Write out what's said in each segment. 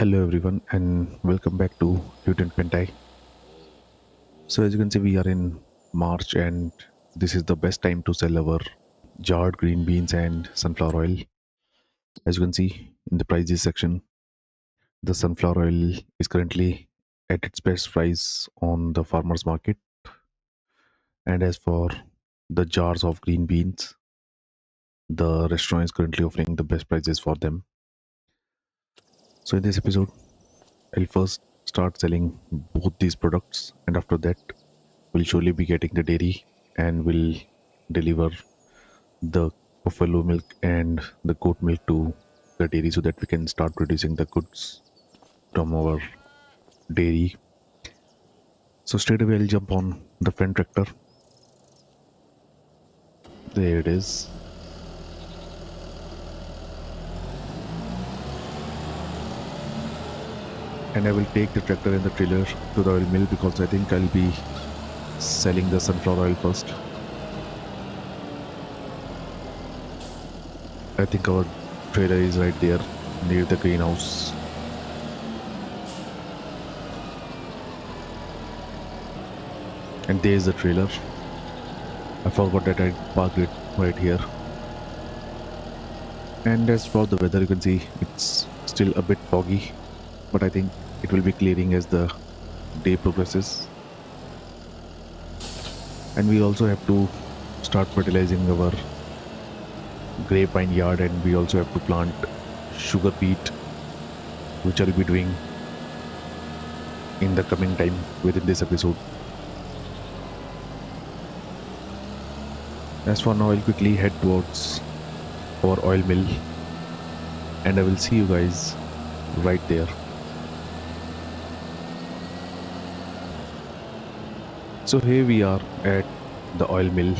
Hello everyone and welcome back to Hutan Pantai. So as you can see we are in March and this is the best time to sell our jarred green beans and sunflower oil. As you can see in the prices section, the sunflower oil is currently at its best price on the farmers market, and as for the jars of green beans, the restaurant is currently offering the best prices for them. So in this episode I'll first start selling both these products, and after that we'll surely be getting the dairy and will deliver the buffalo milk and the goat milk to the dairy so that we can start producing the goods from our dairy. So straight away I'll jump on the front tractor. There it is. And I will take the tractor and the trailer to the oil mill because I think I'll be selling the sunflower oil first. I think our trailer is right there near the greenhouse. And there's the trailer. I forgot that I parked it right here. And as for the weather, you can see it's still a bit foggy, but I think it will be clearing as the day progresses. And we also have to start fertilizing our grapevine yard, and we also have to plant sugar beet, which I'll be doing in the coming time within this episode. As for now, I'll quickly head towards our oil mill and I will see you guys right there. So here we are at the oil mill,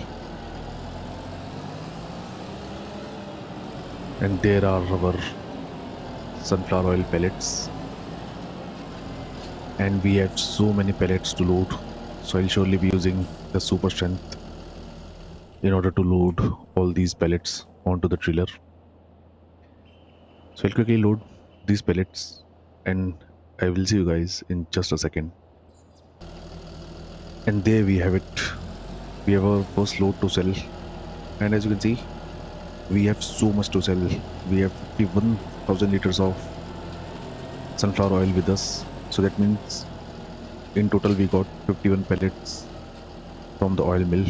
and there are our sunflower oil pellets, and we have so many pellets to load, so I'll surely be using the super strength in order to load all these pellets onto the trailer. So I'll quickly load these pellets and I will see you guys in just a second. And there we have it. We have our first load to sell, and as you can see we have so much to sell. We have 51,000 liters of sunflower oil with us, so that means in total we got 51 pellets from the oil mill.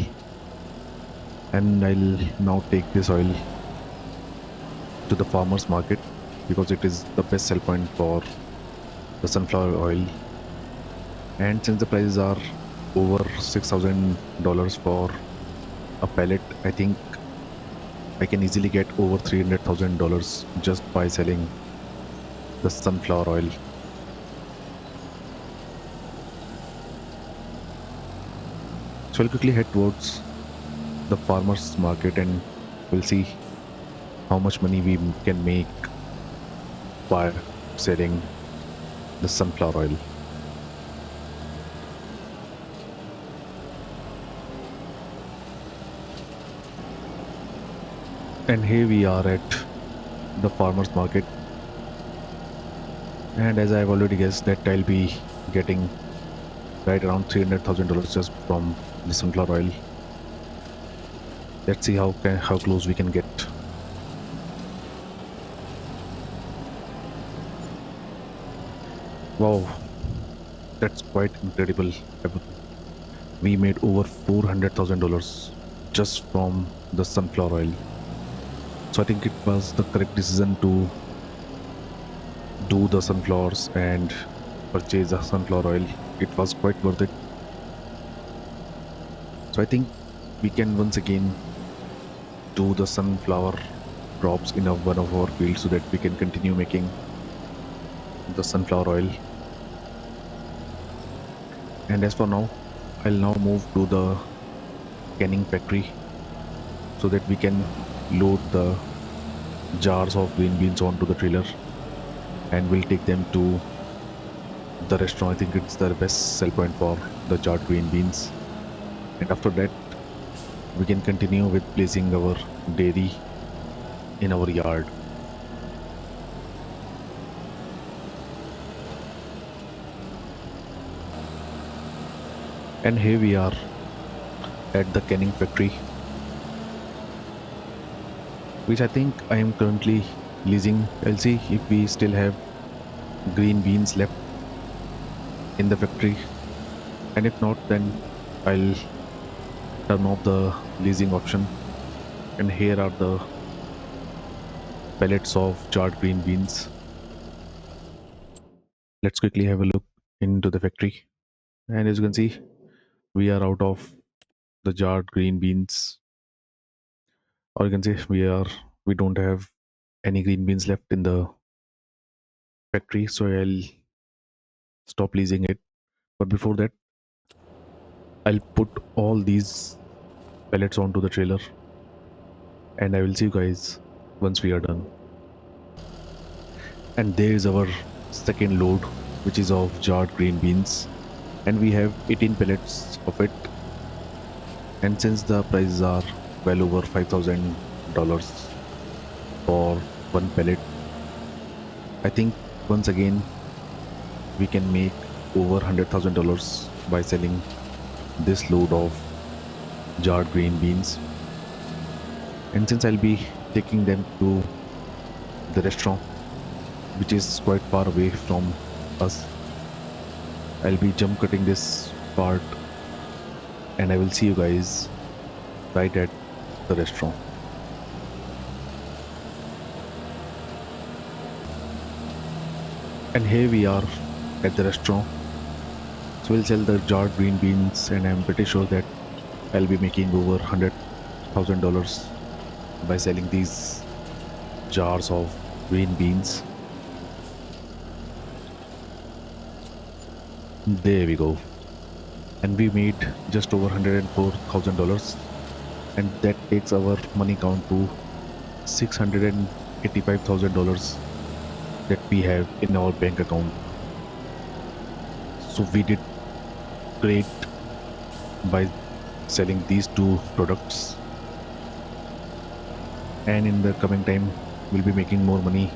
And I'll now take this oil to the farmers market because it is the best sell point for the sunflower oil. And since the prices are over $6,000 for a pellet, I think I can easily get over $300,000 just by selling the sunflower oil. So I'll quickly head towards the farmers market and we'll see how much money we can make by selling the sunflower oil. And here we are at the farmers market, and as I've already guessed that I'll be getting right around $300,000 just from the sunflower oil. Let's see how close we can get. Wow, that's quite incredible. We made over $400,000 just from the sunflower oil. So I think it was the correct decision to do the sunflowers and purchase the sunflower oil. It was quite worth it. So I think we can once again do the sunflower crops in one of our fields so that we can continue making the sunflower oil. And as for now, I'll now move to the canning factory so that we can load the jars of green beans onto the trailer and we'll take them to the restaurant. I think it's the best sell point for the jarred green beans. And after that, we can continue with placing our dairy in our yard. And here we are at the canning factory, which I think I am currently leasing. I'll see if we still have green beans left in the factory, and if not, then I'll turn off the leasing option. And here are the pellets of charred green beans. Let's quickly have a look into the factory. And as you can see, we are out of the jarred green beans, or you can say we don't have any green beans left in the factory, so I'll stop leasing it. But before that, I'll put all these pellets onto the trailer, and I will see you guys once we are done. And there is our second load, which is of jarred green beans, and we have 18 pellets of it. And since the prices are well over $5,000 for one pellet, I think once again we can make over $100,000 by selling this load of jarred green beans. And since I'll be taking them to the restaurant, which is quite far away from us, I'll be jump cutting this part, and I will see you guys right at the restaurant. And here we are at the restaurant. So we'll sell the jarred green beans, and I'm pretty sure that I'll be making over $100,000 by selling these jars of green beans. There we go. And we made just over $104,000, and that takes our money count to $685,000 that we have in our bank account. So we did great by selling these two products, and in the coming time we'll be making more money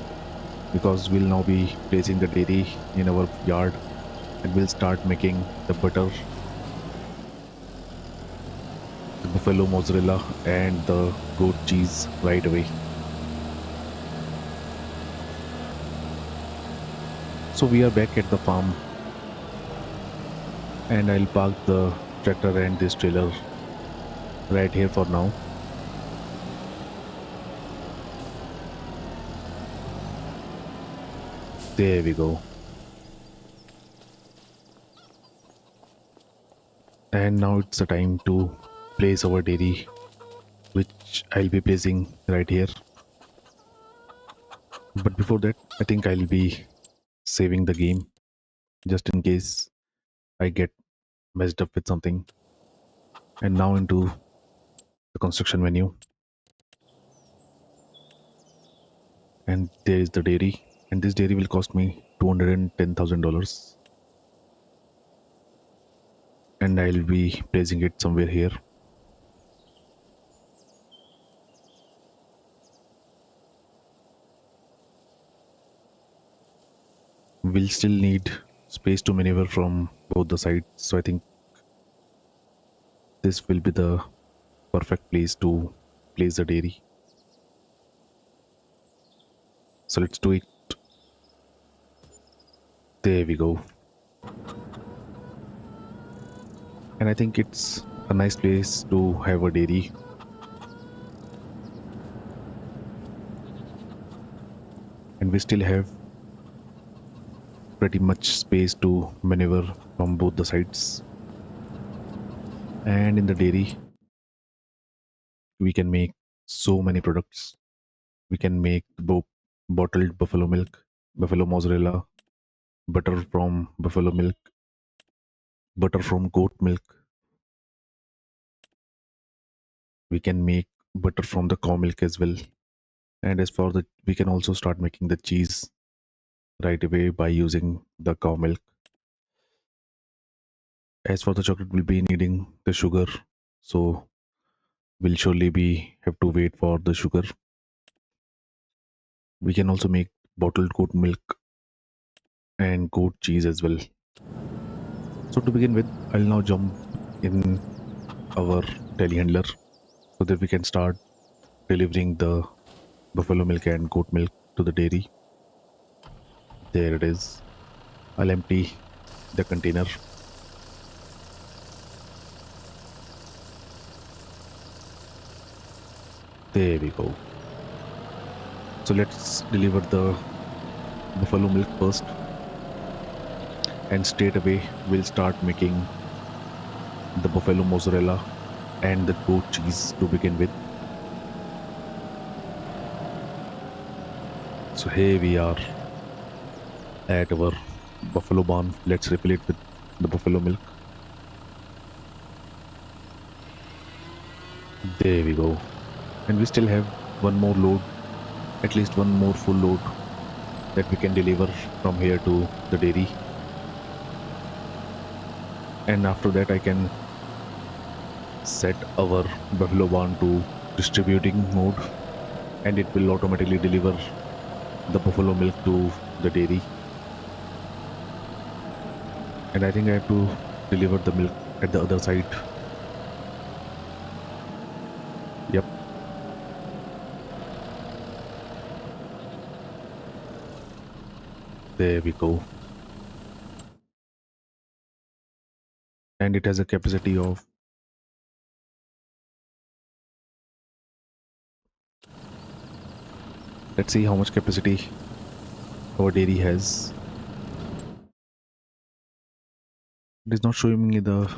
because we'll now be placing the dairy in our yard, and we'll start making the butter, the buffalo mozzarella, and the goat cheese right away. So we are back at the farm, and I'll park the tractor and this trailer right here for now. There we go. And now it's the time to place our dairy, which I'll be placing right here. But before that, I think I'll be saving the game just in case I get messed up with something. And now into the construction menu, and there is the dairy, and this dairy will cost me $210,000, and I'll be placing it somewhere here. We'll still need space to maneuver from both the sides, so I think this will be the perfect place to place the dairy. So let's do it. There we go. And I think it's a nice place to have a dairy, and we still have pretty much space to maneuver from both the sides. And in the dairy, we can make so many products. We can make bottled buffalo milk, buffalo mozzarella, butter from buffalo milk, butter from goat milk. We can make butter from the cow milk as well. And as for the, we can also start making the cheese right away by using the cow milk. As for the chocolate, we'll be needing the sugar, so we'll surely be have to wait for the sugar. We can also make bottled goat milk and goat cheese as well. So to begin with, I'll now jump in our telehandler so that we can start delivering the buffalo milk and goat milk to the dairy. There it is. I'll empty the container. There we go. So let's deliver the buffalo milk first, and straight away we'll start making the buffalo mozzarella and the goat cheese to begin with. So here we are at our buffalo barn. Let's refill it with the buffalo milk. There we go. And we still have one more load, at least one more full load that we can deliver from here to the dairy. And after that, I can set our buffalo barn to distributing mode, and it will automatically deliver the buffalo milk to the dairy. And I think I have to deliver the milk at the other side. Yep, there we go. And it has a capacity of, let's see how much capacity our dairy has. It is not showing me the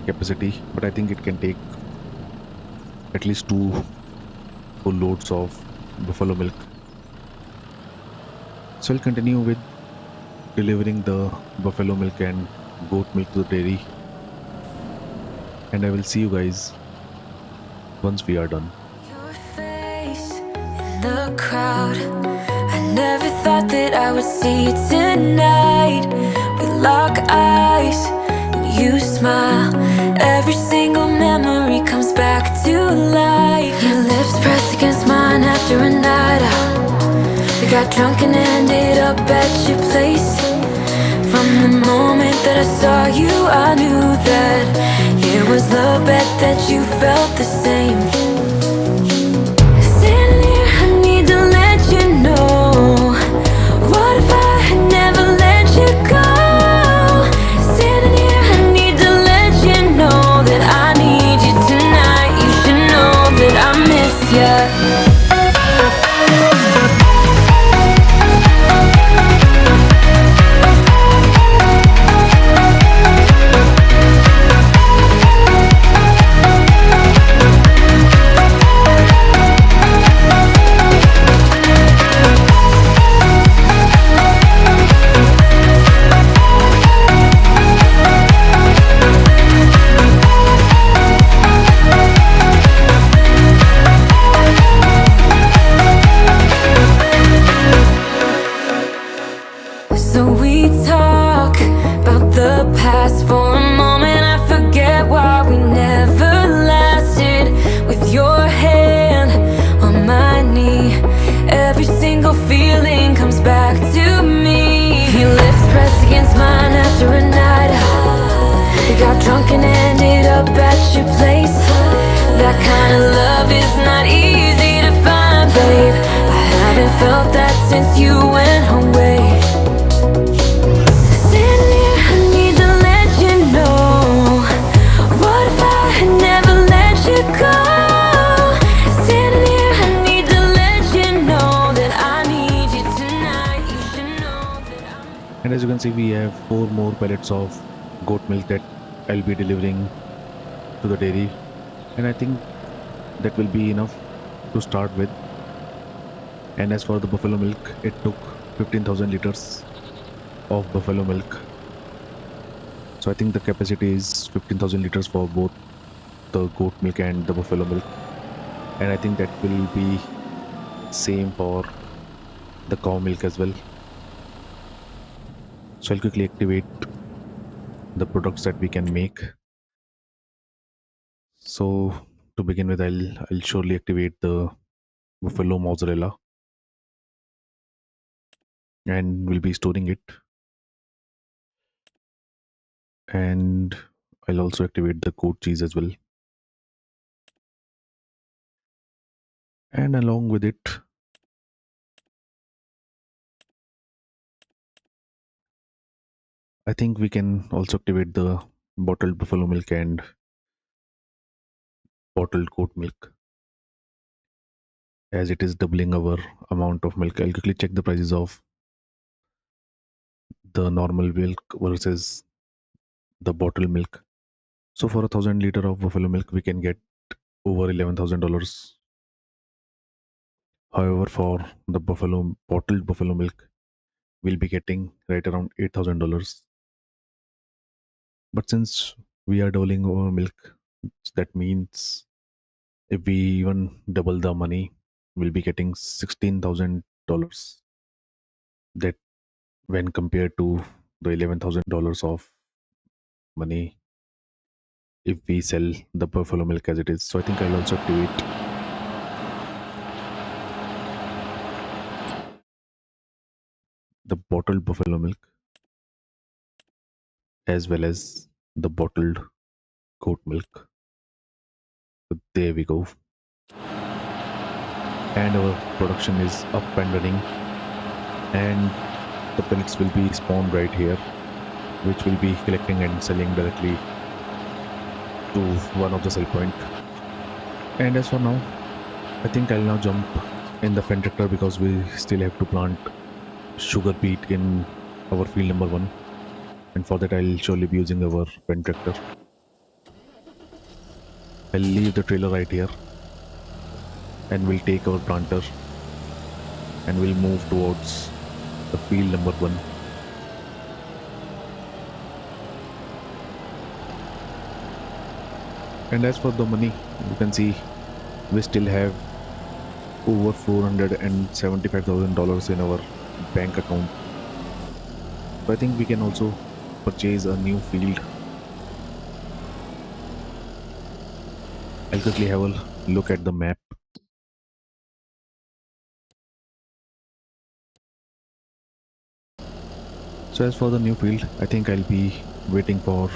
capacity, but I think it can take at least two full loads of buffalo milk. So I'll continue with delivering the buffalo milk and goat milk to the dairy, and I will see you guys once we are done. Your face in the crowd. I never thought that I would see you tonight. We lock eyes and you smile. Every single memory comes back to life. Your lips pressed against mine after a night out. We got drunk and ended up at your place. From the moment that I saw you, I knew that it was love, bet that you felt the same. Standing here, I need to let you know. What if I had never let you go? Standing here, I need to let you know that I need you tonight. You should know that I miss you. So we talk about the past for a moment. I forget why we never lasted. With your hand on my knee, every single feeling comes back to me. Your lips pressed against mine after a night out. We got drunk and ended up at your place. That kind of love is not easy to find, babe. I haven't felt that since you went away. And as you can see, we have four more pallets of goat milk that I'll be delivering to the dairy, and I think that will be enough to start with. And as for the buffalo milk, it took 15,000 liters of buffalo milk. So I think the capacity is 15,000 liters for both the goat milk and the buffalo milk. And I think that will be same for the cow milk as well. So I'll quickly activate the products that we can make. So to begin with, I'll surely activate the buffalo mozzarella, and we'll be storing it. And I'll also activate the goat cheese as well. And along with it, I think we can also activate the bottled buffalo milk and bottled goat milk, as it is doubling our amount of milk. I'll quickly check the prices of the normal milk versus the bottled milk. So for 1,000 liter of buffalo milk, we can get over $11,000. However, for the buffalo bottled buffalo milk, we'll be getting right around $8,000. But since we are doubling our milk, that means if we even double the money, we'll be getting $16,000. That when compared to the $11,000 of money if we sell the buffalo milk as it is. So I think I'll also activate the bottled buffalo milk as well as the bottled goat milk. So there we go. And our production is up and running, and the pellets will be spawned right here, which will be collecting and selling directly to one of the sell point. And as for now, I think I'll now jump in the fen tractor because we still have to plant sugar beet in our field number 1, and for that I'll surely be using our fen tractor. I'll leave the trailer right here and we'll take our planter and we'll move towards the field number 1. And as for the money, you can see we still have over $475,000 in our bank account. So I think we can also purchase a new field. I'll quickly have a look at the map. So as for the new field, I think I'll be waiting for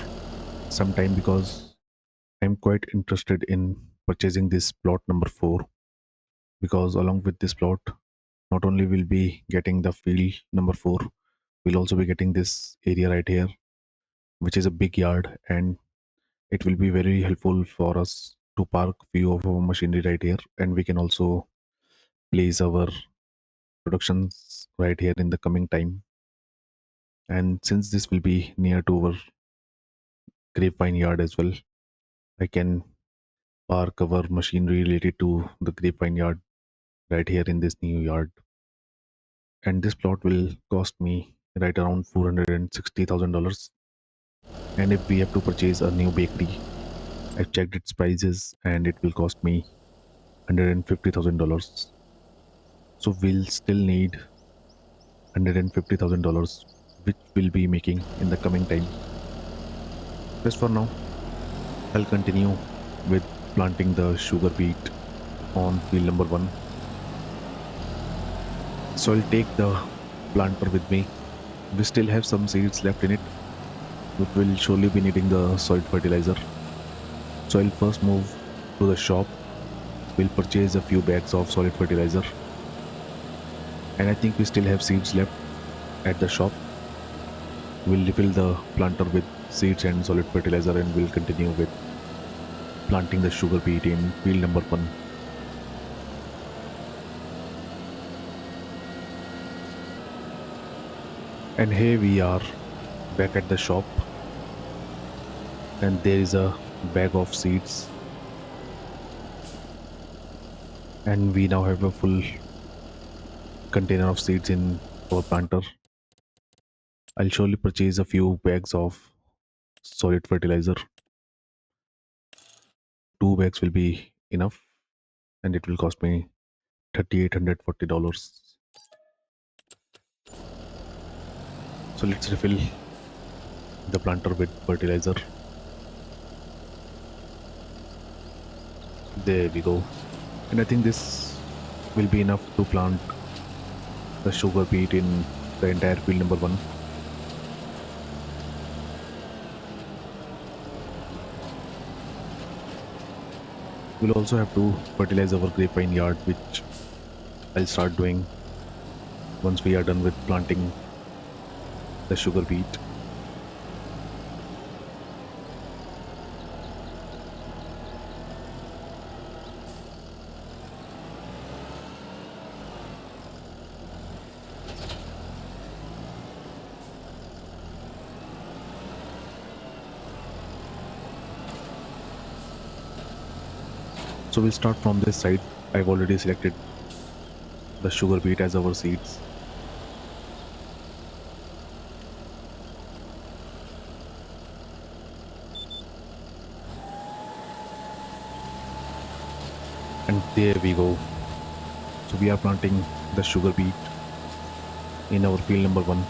some time because I'm quite interested in purchasing this plot number 4, because along with this plot, not only will be getting the field number 4, we'll also be getting this area right here, which is a big yard, and it will be very helpful for us to park few of our machinery right here, and we can also place our productions right here in the coming time. And since this will be near to our grapevine yard as well, I can park our machinery related to the grapevine yard right here in this new yard. And this plot will cost me right around $460,000. And if we have to purchase a new bakery, I checked its prices and it will cost me $150,000. So we'll still need $150,000, which we'll be making in the coming time. Just for now, I'll continue with planting the sugar beet on field number 1. So I'll take the planter with me. We still have some seeds left in it, but we'll surely be needing the soil fertilizer. So I'll first move to the shop. We'll purchase a few bags of solid fertilizer. And I think we still have seeds left at the shop. We'll refill the planter with seeds and solid fertilizer and we'll continue with planting the sugar beet in field number 1. And here we are back at the shop, and there is a bag of seeds, and we now have a full container of seeds in our planter. I'll surely purchase a few bags of solid fertilizer. 2 bags will be enough, and it will cost me $3,840. So let's refill the planter with fertilizer. There we go. And I think this will be enough to plant the sugar beet in the entire field number 1. We'll also have to fertilize our grapevine yard, which I'll start doing once we are done with planting the sugar beet. So we'll start from this side. I've already selected the sugar beet as our seeds. And there we go. So we are planting the sugar beet in our field number 1.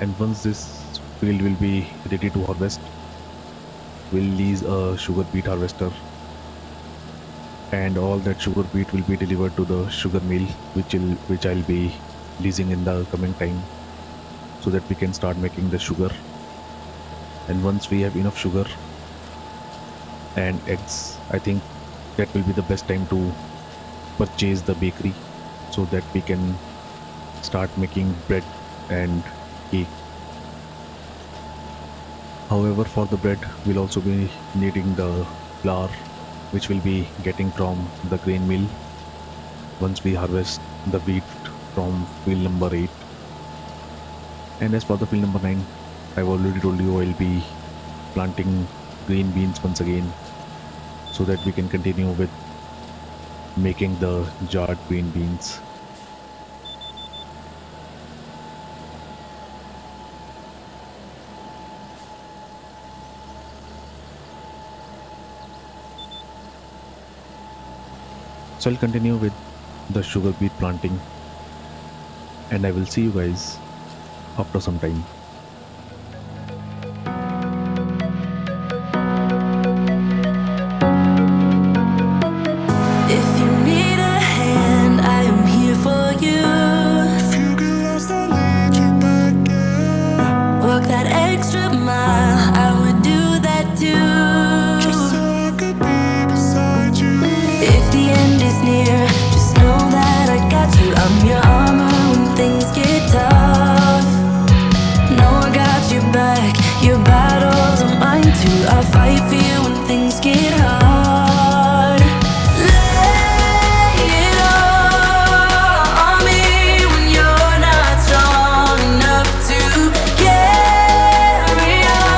And once this field will be ready to harvest, we'll lease a sugar beet harvester, and all that sugar beet will be delivered to the sugar mill, which I'll be leasing in the coming time, so that we can start making the sugar. And once we have enough sugar and eggs, I think that will be the best time to purchase the bakery, so that we can start making bread and cake. However, for the bread, we'll also be needing the flour, which we'll be getting from the grain mill once we harvest the wheat from field number 8. And as for the field number 9, I've already told you I'll be planting green beans once again, so that we can continue with making the jarred green beans. So I'll continue with the sugar beet planting, and I will see you guys after some time. If you need a hand, I am here for you. If you get lost, I'll lead you back, yeah. Walk that extra mile, I would do that too. Just so I could be beside you. If the end is near, just know that I got you. I'm your armor when things get tough. Know I got your back, your battles are mine too. I'll fight for you when things get hard. Lay it all on me when you're not strong enough to carry on.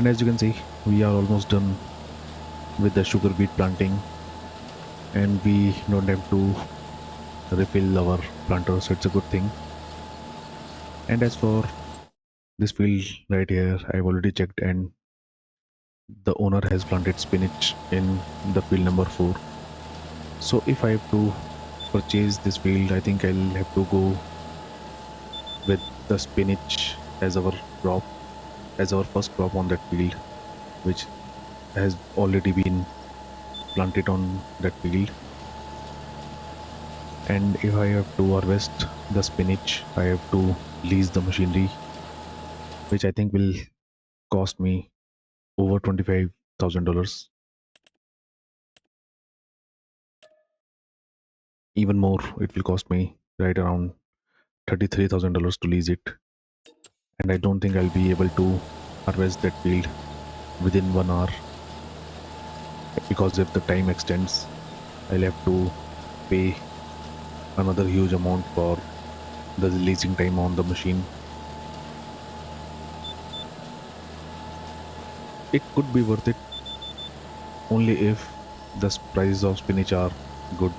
And as you can see, we are almost done with the sugar beet planting, and we don't have to refill our planter, so it's a good thing. And as for this field right here, I've already checked, and the owner has planted spinach in the field number 4. So if I have to purchase this field, I think I'll have to go with the spinach as our crop, as our first crop on that field, which has already been planted on that field. And if I have to harvest the spinach, I have to lease the machinery, which I think will cost me over $25,000. Even more, it will cost me right around $33,000 to lease it. And I don't think I'll be able to harvest that field within 1 hour, because if the time extends, I'll have to pay another huge amount for the leasing time on the machine. It could be worth it only if the prices of spinach are good.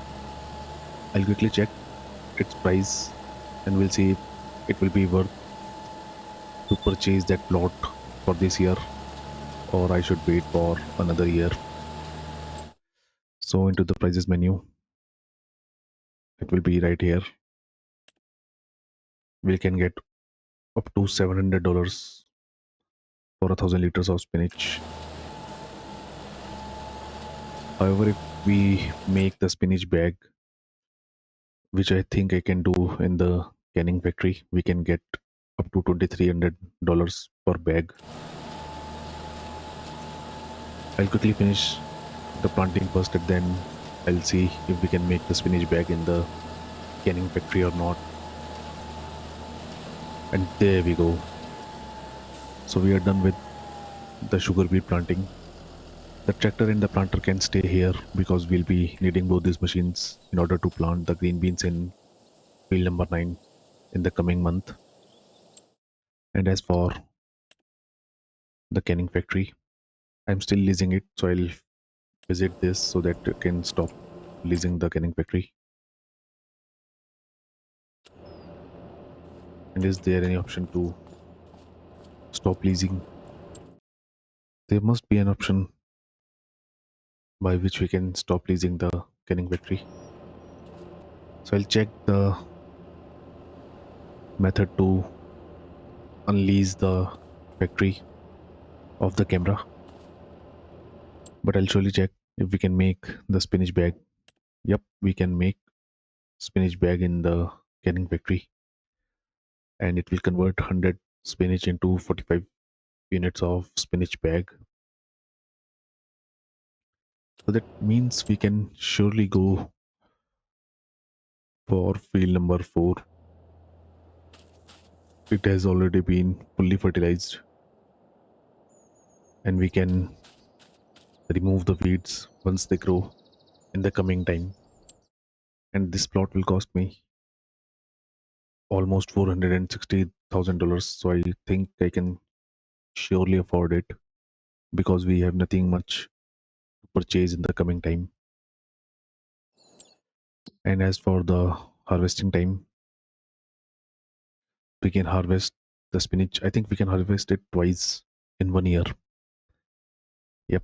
I'll quickly check its price and we'll see if it will be worth to purchase that plot for this year, or I should wait for another year. So into the prices menu, it will be right here. We can get up to $700 for 1,000 liters of spinach. However, if we make the spinach bag, which I think I can do in the canning factory, we can get up to $2,300 per bag. I'll quickly finish the planting first, and then I'll see if we can make the spinach bag in the canning factory or not. And there we go. So we are done with the sugar beet planting. The tractor and the planter can stay here because we'll be needing both these machines in order to plant the green beans in field number 9 in the coming month. And as for the canning factory, I'm still leasing it, so I'll visit this so that I can stop leasing the canning factory. And is there any option to stop leasing? There must be an option by which we can stop leasing the canning factory. So I'll check the method to unleash the factory of the camera, but I'll surely check if we can make the spinach bag. Yep, we can make spinach bag in the canning factory, and it will convert 100 spinach into 45 units of spinach bag. So that means we can surely go for field number 4. It has already been fully fertilized, and we can remove the weeds once they grow in the coming time. And this plot will cost me almost $460,000. So I think I can surely afford it because we have nothing much to purchase in the coming time. And as for the harvesting time, we can harvest the spinach. I think we can harvest it twice in 1 year. Yep,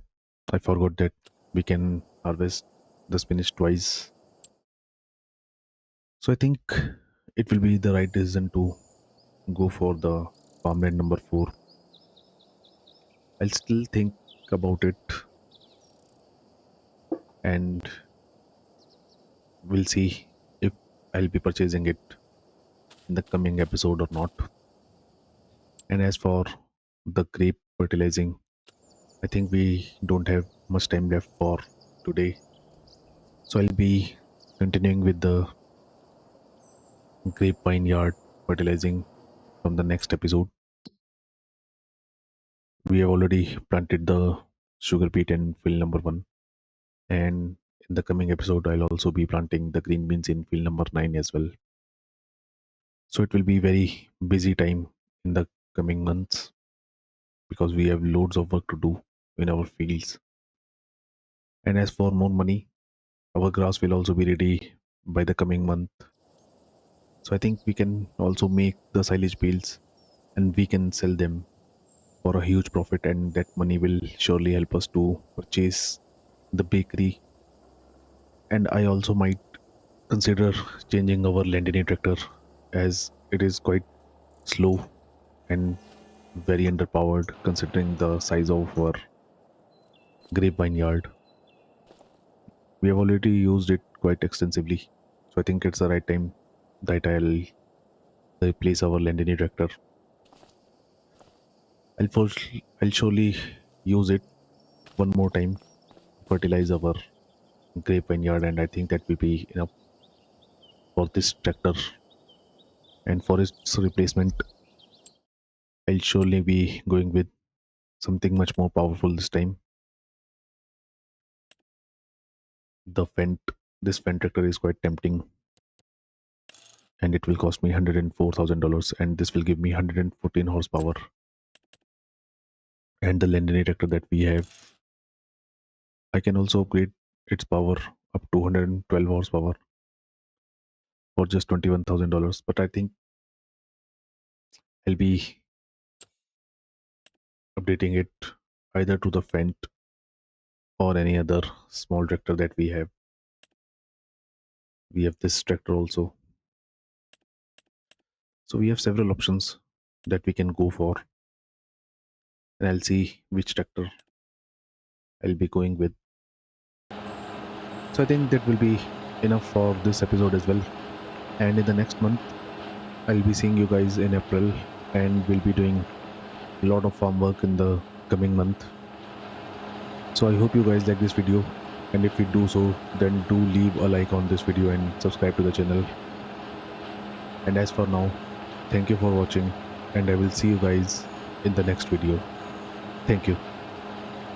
I forgot that we can harvest the spinach twice. So I think it will be the right decision to go for the farmland number 4. I'll still think about it, and we'll see if I'll be purchasing it in the coming episode or not. And as for the grape fertilizing, I think we don't have much time left for today. So I'll be continuing with the grapevine yard fertilizing from the next episode. We have already planted the sugar beet in field number 1, and in the coming episode, I'll also be planting the green beans in field number 9 as well. So it will be very busy time in the coming months because we have loads of work to do in our fields. And as for more money, our grass will also be ready by the coming month. So I think we can also make the silage bales and we can sell them for a huge profit, and that money will surely help us to purchase the bakery. And I also might consider changing our Landini tractor as it is quite slow and very underpowered considering the size of our grapevine yard. We have already used it quite extensively, so I think it's the right time that I'll replace our Landini tractor. I'll surely use it one more time to fertilize our grapevine yard, and I think that will be enough for this tractor. And for its replacement, I'll surely be going with something much more powerful this time. The Fent, this Fent tractor is quite tempting, and it will cost me $104,000, and this will give me 114 horsepower. And the Landini tractor that we have, I can also upgrade its power up to 112 horsepower for just $21,000. But I think I'll be updating it either to the Fent or any other small tractor that we have. We have this tractor also. So we have several options that we can go for, and I'll see which tractor I'll be going with. So I think that will be enough for this episode as well. And in the next month, I'll be seeing you guys in April, and we'll be doing a lot of farm work in the coming month. So I hope you guys like this video, and if you do so, then do leave a like on this video and subscribe to the channel. And as for now, thank you for watching, and I will see you guys in the next video. Thank you.